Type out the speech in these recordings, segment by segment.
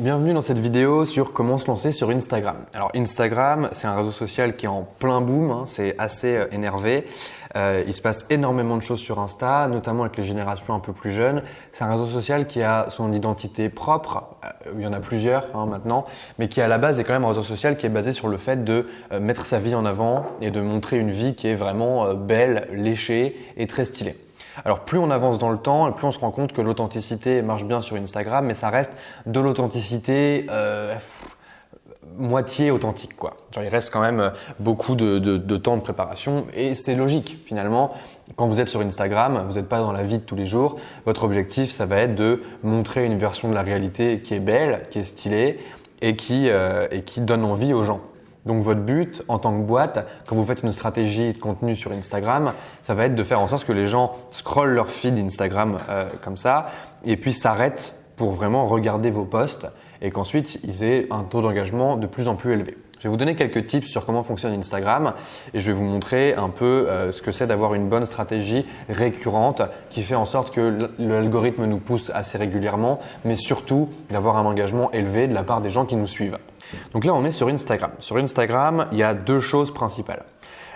Bienvenue dans cette vidéo sur comment se lancer sur Instagram. Alors Instagram, c'est un réseau social qui est en plein boom, c'est assez énervé. Il se passe énormément de choses sur Insta, notamment avec les générations un peu plus jeunes. C'est un réseau social qui a son identité propre, il y en a plusieurs maintenant, mais qui à la base est quand même un réseau social qui est basé sur le fait de mettre sa vie en avant et de montrer une vie qui est vraiment belle, léchée et très stylée. Alors plus on avance dans le temps et plus on se rend compte que l'authenticité marche bien sur Instagram, mais ça reste de l'authenticité moitié authentique quoi. Genre il reste quand même beaucoup de temps de préparation et c'est logique finalement. Quand vous êtes sur Instagram, vous n'êtes pas dans la vie de tous les jours. Votre objectif, ça va être de montrer une version de la réalité qui est belle, qui est stylée et qui donne envie aux gens. Donc votre but en tant que boîte, quand vous faites une stratégie de contenu sur Instagram, ça va être de faire en sorte que les gens scrollent leur feed Instagram comme ça et puis s'arrêtent pour vraiment regarder vos posts et qu'ensuite ils aient un taux d'engagement de plus en plus élevé. Je vais vous donner quelques tips sur comment fonctionne Instagram et je vais vous montrer un peu ce que c'est d'avoir une bonne stratégie récurrente qui fait en sorte que l'algorithme nous pousse assez régulièrement, mais surtout d'avoir un engagement élevé de la part des gens qui nous suivent. Donc là, on est sur Instagram. Sur Instagram, il y a deux choses principales.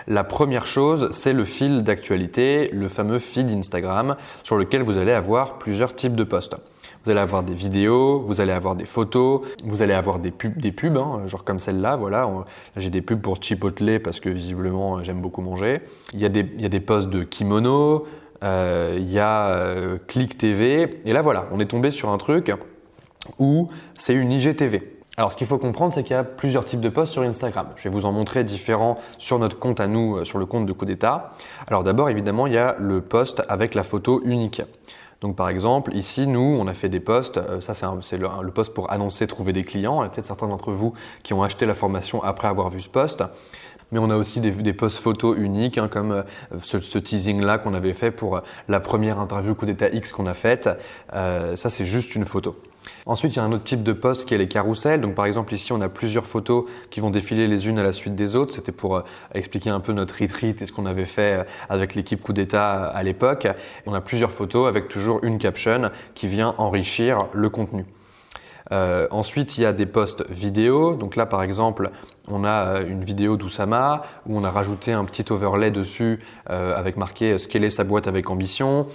La première chose, c'est le fil d'actualité, le fameux feed Instagram sur lequel vous allez avoir plusieurs types de posts. Vous allez avoir des vidéos, vous allez avoir des photos, vous allez avoir des pubs genre comme celle-là. Voilà, là, j'ai des pubs pour Chipotle parce que visiblement j'aime beaucoup manger. Il y a des posts de kimono, il y a Click TV. Et là voilà, on est tombé sur un truc où c'est une IGTV. Alors, ce qu'il faut comprendre, c'est qu'il y a plusieurs types de posts sur Instagram. Je vais vous en montrer différents sur notre compte à nous, sur le compte de Coup d'État. Alors d'abord, évidemment, il y a le post avec la photo unique. Donc par exemple, ici, nous, on a fait des posts. Ça, c'est le post pour annoncer, trouver des clients. Il y a peut-être certains d'entre vous qui ont acheté la formation après avoir vu ce post. Mais on a aussi des posts photos uniques, comme ce teasing-là qu'on avait fait pour la première interview Coup d'État X qu'on a faite. Ça, c'est juste une photo. Ensuite, il y a un autre type de post qui est les carousels. Donc, par exemple, ici, on a plusieurs photos qui vont défiler les unes à la suite des autres. C'était pour expliquer un peu notre retreat et ce qu'on avait fait avec l'équipe Coup d'État à l'époque. On a plusieurs photos avec toujours une caption qui vient enrichir le contenu. Ensuite, il y a des posts vidéo. Donc là, par exemple, on a une vidéo d'Oussama où on a rajouté un petit overlay dessus avec marqué « Scaler sa boîte avec ambition »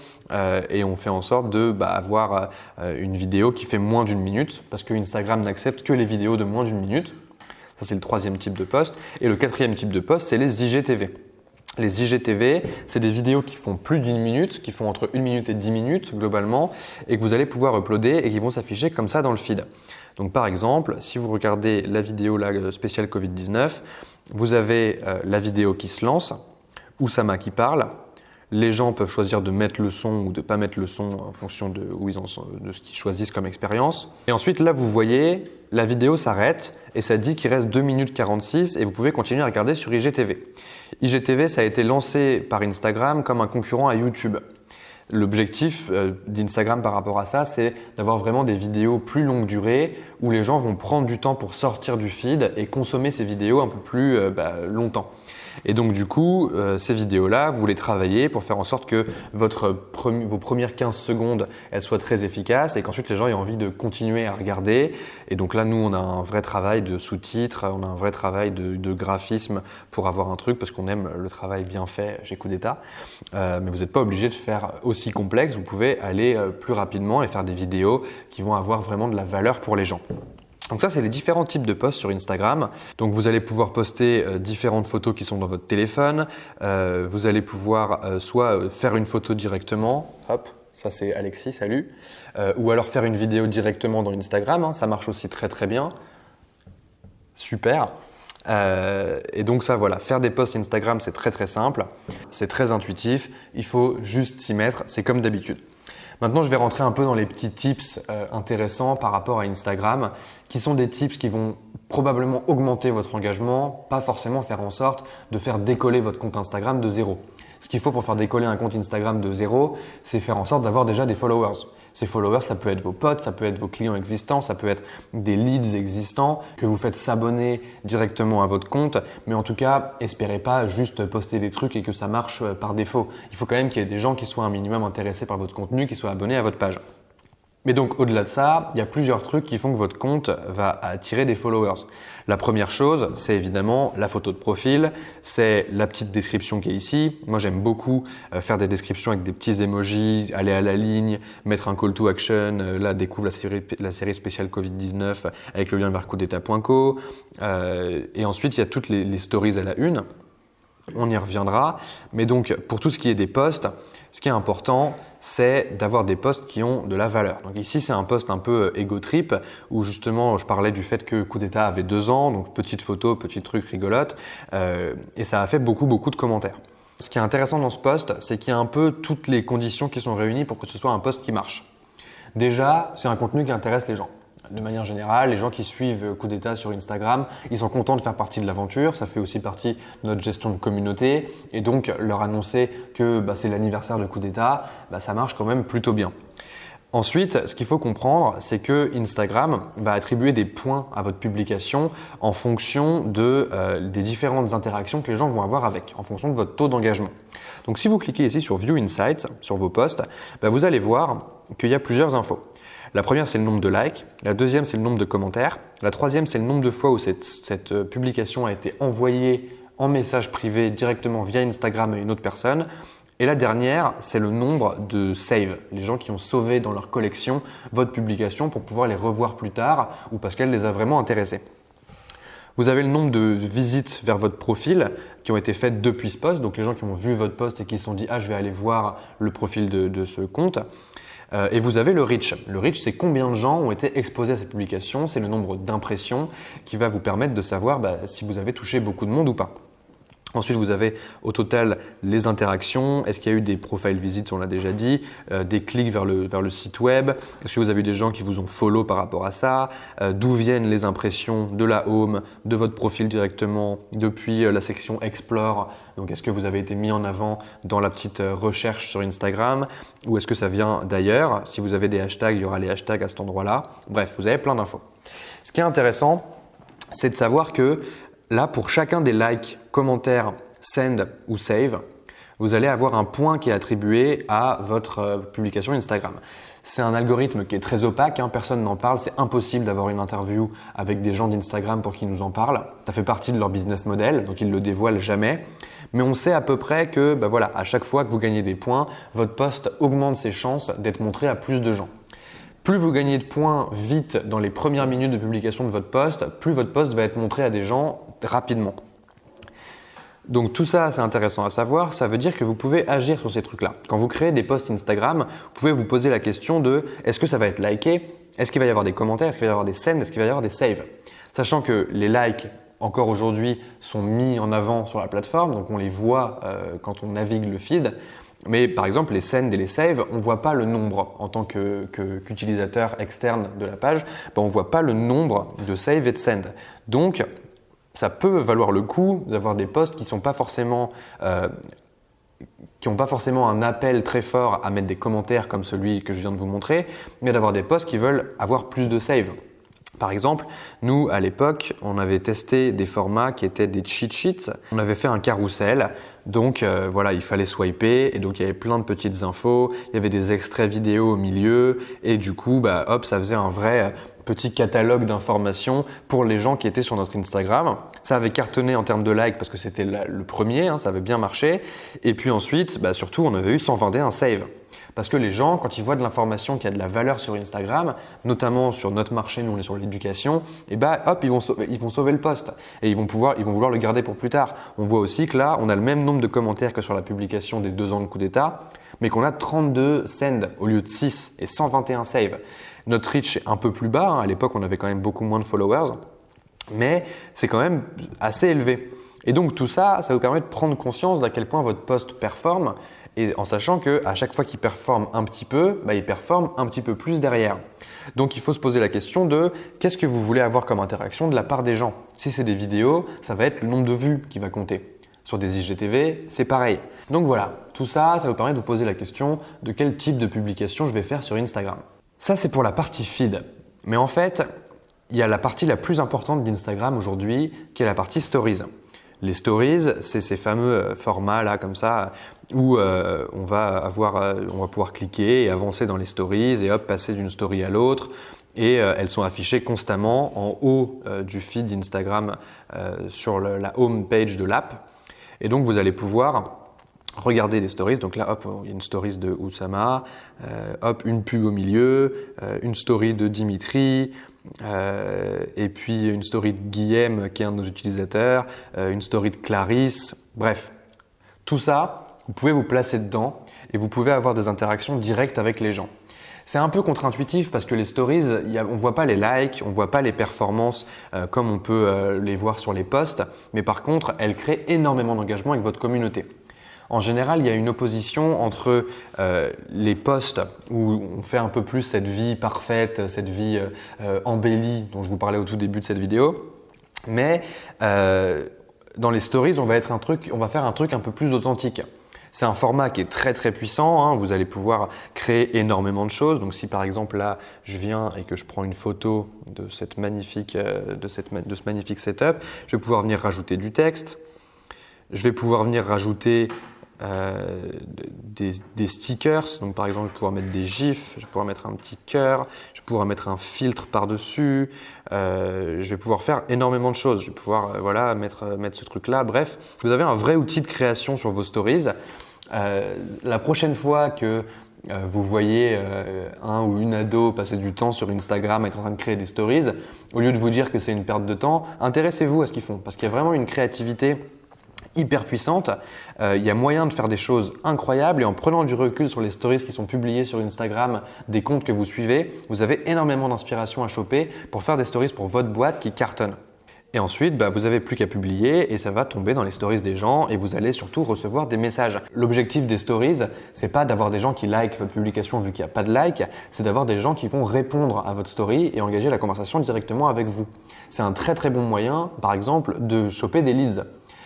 et on fait en sorte de avoir une vidéo qui fait moins d'une minute parce que Instagram n'accepte que les vidéos de moins d'une minute. Ça, c'est le troisième type de post. Et le quatrième type de post, c'est les IGTV. Les IGTV, c'est des vidéos qui font plus d'une minute, qui font entre 1 minute et 10 minutes globalement et que vous allez pouvoir uploader et qui vont s'afficher comme ça dans le feed. Donc par exemple, si vous regardez la vidéo spéciale Covid-19, vous avez la vidéo qui se lance, Oussama qui parle. Les gens peuvent choisir de mettre le son ou de ne pas mettre le son en fonction de ce qu'ils choisissent comme expérience. Et ensuite, là, vous voyez, la vidéo s'arrête et ça dit qu'il reste 2 minutes 46 et vous pouvez continuer à regarder sur IGTV. IGTV, ça a été lancé par Instagram comme un concurrent à YouTube. L'objectif d'Instagram par rapport à ça, c'est d'avoir vraiment des vidéos plus longue durée où les gens vont prendre du temps pour sortir du feed et consommer ces vidéos un peu plus longtemps. Et donc du coup, ces vidéos-là, vous les travaillez pour faire en sorte que vos premières 15 secondes, elles soient très efficaces et qu'ensuite les gens aient envie de continuer à regarder. Et donc là, nous, on a un vrai travail de sous-titres, on a un vrai travail de graphisme pour avoir un truc parce qu'on aime le travail bien fait chez Coup d'État. Mais vous n'êtes pas obligé de faire aussi complexe, vous pouvez aller plus rapidement et faire des vidéos qui vont avoir vraiment de la valeur pour les gens. Donc ça, c'est les différents types de posts sur Instagram. Donc vous allez pouvoir poster différentes photos qui sont dans votre téléphone. Vous allez pouvoir soit faire une photo directement, hop, ça c'est Alexis, salut. Ou alors faire une vidéo directement dans Instagram, ça marche aussi très très bien. Super. Et donc ça, voilà, faire des posts Instagram, c'est très très simple. C'est très intuitif. Il faut juste s'y mettre, c'est comme d'habitude. Maintenant, je vais rentrer un peu dans les petits tips intéressants par rapport à Instagram, qui sont des tips qui vont probablement augmenter votre engagement, pas forcément faire en sorte de faire décoller votre compte Instagram de zéro. Ce qu'il faut pour faire décoller un compte Instagram de zéro, c'est faire en sorte d'avoir déjà des followers. Ces followers, ça peut être vos potes, ça peut être vos clients existants, ça peut être des leads existants que vous faites s'abonner directement à votre compte. Mais en tout cas, espérez pas juste poster des trucs et que ça marche par défaut. Il faut quand même qu'il y ait des gens qui soient un minimum intéressés par votre contenu, qui soient abonnés à votre page. Mais donc au-delà de ça, il y a plusieurs trucs qui font que votre compte va attirer des followers. La première chose, c'est évidemment la photo de profil, c'est la petite description qui est ici. Moi j'aime beaucoup faire des descriptions avec des petits emojis, aller à la ligne, mettre un call to action, là découvre la série spéciale Covid-19 avec le lien vers coupdeta.co. Et ensuite il y a toutes les stories à la une. On y reviendra, mais donc pour tout ce qui est des posts, ce qui est important, c'est d'avoir des posts qui ont de la valeur. Donc ici, c'est un post un peu ego trip où justement, je parlais du fait que Coup d'État avait 2 ans, donc petite photo, petit truc rigolote, et ça a fait beaucoup de commentaires. Ce qui est intéressant dans ce post, c'est qu'il y a un peu toutes les conditions qui sont réunies pour que ce soit un post qui marche. Déjà, c'est un contenu qui intéresse les gens. De manière générale, les gens qui suivent Coup d'État sur Instagram, ils sont contents de faire partie de l'aventure. Ça fait aussi partie de notre gestion de communauté. Et donc, leur annoncer que c'est l'anniversaire de Coup d'État, ça marche quand même plutôt bien. Ensuite, ce qu'il faut comprendre, c'est que Instagram va attribuer des points à votre publication en fonction des différentes interactions que les gens vont avoir avec, en fonction de votre taux d'engagement. Donc, si vous cliquez ici sur View Insights, sur vos posts, vous allez voir qu'il y a plusieurs infos. La première, c'est le nombre de likes. La deuxième, c'est le nombre de commentaires. La troisième, c'est le nombre de fois où cette publication a été envoyée en message privé directement via Instagram à une autre personne. Et la dernière, c'est le nombre de saves, les gens qui ont sauvé dans leur collection votre publication pour pouvoir les revoir plus tard ou parce qu'elle les a vraiment intéressés. Vous avez le nombre de visites vers votre profil qui ont été faites depuis ce post, donc les gens qui ont vu votre post et qui se sont dit « Ah, je vais aller voir le profil de ce compte ». Et vous avez le reach. Le reach, c'est combien de gens ont été exposés à cette publication. C'est le nombre d'impressions qui va vous permettre de savoir si vous avez touché beaucoup de monde ou pas. Ensuite, vous avez au total les interactions. Est-ce qu'il y a eu des profile visits, on l'a déjà dit, des clics vers le site web. Est-ce que vous avez eu des gens qui vous ont follow par rapport à ça, d'où viennent les impressions de la home, de votre profil directement, depuis la section Explore. Donc, est-ce que vous avez été mis en avant dans la petite recherche sur Instagram ou est-ce que ça vient d'ailleurs? Si vous avez des hashtags, il y aura les hashtags à cet endroit-là. Bref, vous avez plein d'infos. Ce qui est intéressant, c'est de savoir que là, pour chacun des likes, commentaires, send ou save, vous allez avoir un point qui est attribué à votre publication Instagram. C'est un algorithme qui est très opaque, personne n'en parle, c'est impossible d'avoir une interview avec des gens d'Instagram pour qu'ils nous en parlent. Ça fait partie de leur business model, donc ils ne le dévoilent jamais. Mais on sait à peu près que à chaque fois que vous gagnez des points, votre post augmente ses chances d'être montré à plus de gens. Plus vous gagnez de points vite dans les premières minutes de publication de votre post, plus votre post va être montré à des gens rapidement. Donc tout ça, c'est intéressant à savoir. Ça veut dire que vous pouvez agir sur ces trucs-là. Quand vous créez des posts Instagram, vous pouvez vous poser la question de est-ce que ça va être liké? Est-ce qu'il va y avoir des commentaires? Est-ce qu'il va y avoir des sends? Est-ce qu'il va y avoir des saves? Sachant que les likes, encore aujourd'hui, sont mis en avant sur la plateforme, donc on les voit quand on navigue le feed. Mais par exemple, les sends et les saves, on ne voit pas le nombre en tant qu'utilisateur externe de la page. On ne voit pas le nombre de save et de send. Donc, ça peut valoir le coup d'avoir des posts qui n'ont pas forcément un appel très fort à mettre des commentaires comme celui que je viens de vous montrer, mais d'avoir des posts qui veulent avoir plus de save. Par exemple, nous, à l'époque, on avait testé des formats qui étaient des cheat sheets. On avait fait un carrousel. Donc, il fallait swiper. Et donc, il y avait plein de petites infos. Il y avait des extraits vidéo au milieu. Et du coup, ça faisait un vrai petit catalogue d'informations pour les gens qui étaient sur notre Instagram. Ça avait cartonné en termes de likes parce que c'était le premier. Ça avait bien marché. Et puis ensuite, surtout, on avait eu 121 saves. Parce que les gens, quand ils voient de l'information qui a de la valeur sur Instagram, notamment sur notre marché, nous on est sur l'éducation, ils vont sauver le post et ils vont vouloir le garder pour plus tard. On voit aussi que là, on a le même nombre de commentaires que sur la publication des 2 ans de Coup d'État, mais qu'on a 32 send au lieu de 6 et 121 save. Notre reach est un peu plus bas. À l'époque, on avait quand même beaucoup moins de followers, mais c'est quand même assez élevé. Et donc tout ça, ça vous permet de prendre conscience d'à quel point votre post performe. Et en sachant qu'à chaque fois qu'il performe un petit peu, il performe un petit peu plus derrière. Donc il faut se poser la question de qu'est-ce que vous voulez avoir comme interaction de la part des gens. Si c'est des vidéos, ça va être le nombre de vues qui va compter. Sur des IGTV, c'est pareil. Donc voilà, tout ça, ça vous permet de vous poser la question de quel type de publication je vais faire sur Instagram. Ça, c'est pour la partie feed. Mais en fait, il y a la partie la plus importante d'Instagram aujourd'hui qui est la partie stories. Les stories, c'est ces fameux formats là comme ça où on va pouvoir cliquer et avancer dans les stories et hop, passer d'une story à l'autre. Et elles sont affichées constamment en haut du feed d'Instagram sur la home page de l'app. Et donc, vous allez pouvoir regarder des stories. Donc là, hop, il y a une stories de Oussama, hop, une pub au milieu, une story de Dimitri, et puis une story de Guillaume qui est un de nos utilisateurs, une story de Clarisse. Bref, tout ça, vous pouvez vous placer dedans et vous pouvez avoir des interactions directes avec les gens. C'est un peu contre-intuitif parce que les stories, on ne voit pas les likes, on ne voit pas les performances comme on peut les voir sur les posts, mais par contre, elles créent énormément d'engagement avec votre communauté. En général, il y a une opposition entre les posts où on fait un peu plus cette vie parfaite, cette vie embellie dont je vous parlais au tout début de cette vidéo, mais dans les stories, on va faire un truc un peu plus authentique. C'est un format qui est très très puissant, hein. Vous allez pouvoir créer énormément de choses. Donc si par exemple là je viens et que je prends une photo de ce magnifique setup, je vais pouvoir venir rajouter du texte. Je vais pouvoir venir rajouter des stickers. Donc par exemple je vais pouvoir mettre des gifs, je vais pouvoir mettre un petit cœur, je vais pouvoir mettre un filtre par-dessus. Je vais pouvoir faire énormément de choses. Je vais pouvoir mettre ce truc là. Bref, vous avez un vrai outil de création sur vos stories. La prochaine fois que vous voyez un ou une ado passer du temps sur Instagram, être en train de créer des stories, au lieu de vous dire que c'est une perte de temps, intéressez-vous à ce qu'ils font parce qu'il y a vraiment une créativité hyper puissante. Il y a moyen de faire des choses incroyables et en prenant du recul sur les stories qui sont publiées sur Instagram des comptes que vous suivez, vous avez énormément d'inspiration à choper pour faire des stories pour votre boîte qui cartonnent. Et ensuite, vous n'avez plus qu'à publier et ça va tomber dans les stories des gens et vous allez surtout recevoir des messages. L'objectif des stories, c'est pas d'avoir des gens qui likent votre publication vu qu'il n'y a pas de like, c'est d'avoir des gens qui vont répondre à votre story et engager la conversation directement avec vous. C'est un très très bon moyen, par exemple, de choper des leads.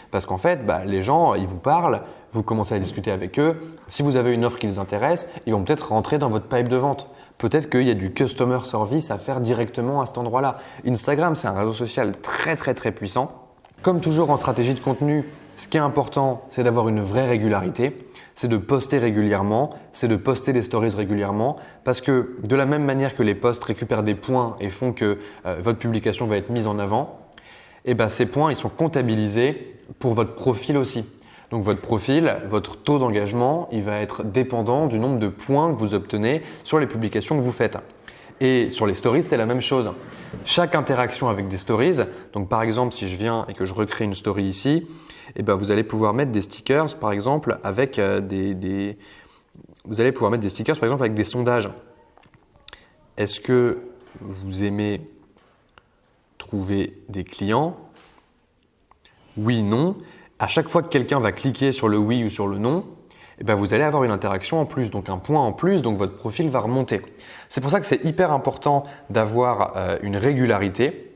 Parce qu'en fait, les gens, ils vous parlent, vous commencez à discuter avec eux. Si vous avez une offre qui les intéresse, ils vont peut-être rentrer dans votre pipe de vente. Peut-être qu'il y a du customer service à faire directement à cet endroit-là. Instagram, c'est un réseau social très très très puissant. Comme toujours en stratégie de contenu, ce qui est important, c'est d'avoir une vraie régularité. C'est de poster régulièrement, c'est de poster des stories régulièrement. Parce que de la même manière que les posts récupèrent des points et font que votre publication va être mise en avant, ces points, ils sont comptabilisés pour votre profil aussi. Donc votre profil, votre taux d'engagement, il va être dépendant du nombre de points que vous obtenez sur les publications que vous faites. Et sur les stories, c'est la même chose. Chaque interaction avec des stories, donc par exemple si je viens et que je recrée une story ici, vous allez pouvoir mettre des stickers par exemple avec des sondages. Est-ce que vous aimez trouver des clients? Oui, non. À chaque fois que quelqu'un va cliquer sur le oui ou sur le non, vous allez avoir une interaction en plus, donc un point en plus, donc votre profil va remonter. C'est pour ça que c'est hyper important d'avoir une régularité.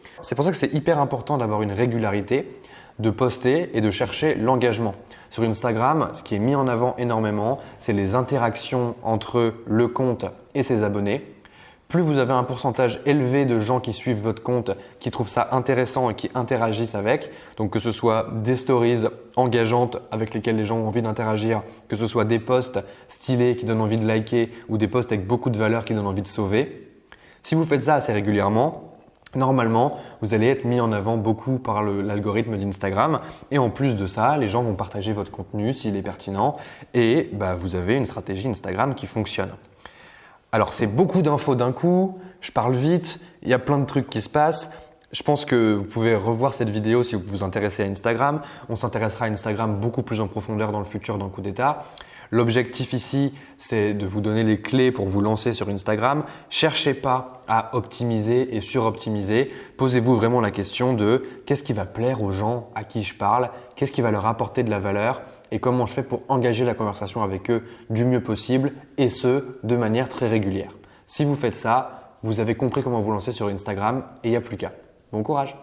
De poster et de chercher l'engagement. Sur Instagram, ce qui est mis en avant énormément, c'est les interactions entre le compte et ses abonnés. Plus vous avez un pourcentage élevé de gens qui suivent votre compte, qui trouvent ça intéressant et qui interagissent avec, donc que ce soit des stories engageantes avec lesquelles les gens ont envie d'interagir, que ce soit des posts stylés qui donnent envie de liker ou des posts avec beaucoup de valeur qui donnent envie de sauver. Si vous faites ça assez régulièrement, normalement, vous allez être mis en avant beaucoup par l'algorithme d'Instagram et en plus de ça, les gens vont partager votre contenu s'il est pertinent et vous avez une stratégie Instagram qui fonctionne. Alors, c'est beaucoup d'infos d'un coup, je parle vite, il y a plein de trucs qui se passent. Je pense que vous pouvez revoir cette vidéo si vous vous intéressez à Instagram. On s'intéressera à Instagram beaucoup plus en profondeur dans le futur dans Coup d'État. L'objectif ici, c'est de vous donner les clés pour vous lancer sur Instagram. Cherchez pas à optimiser et suroptimiser. Posez-vous vraiment la question de qu'est-ce qui va plaire aux gens à qui je parle, qu'est-ce qui va leur apporter de la valeur et comment je fais pour engager la conversation avec eux du mieux possible et ce, de manière très régulière. Si vous faites ça, vous avez compris comment vous lancer sur Instagram et il n'y a plus qu'à. Bon courage!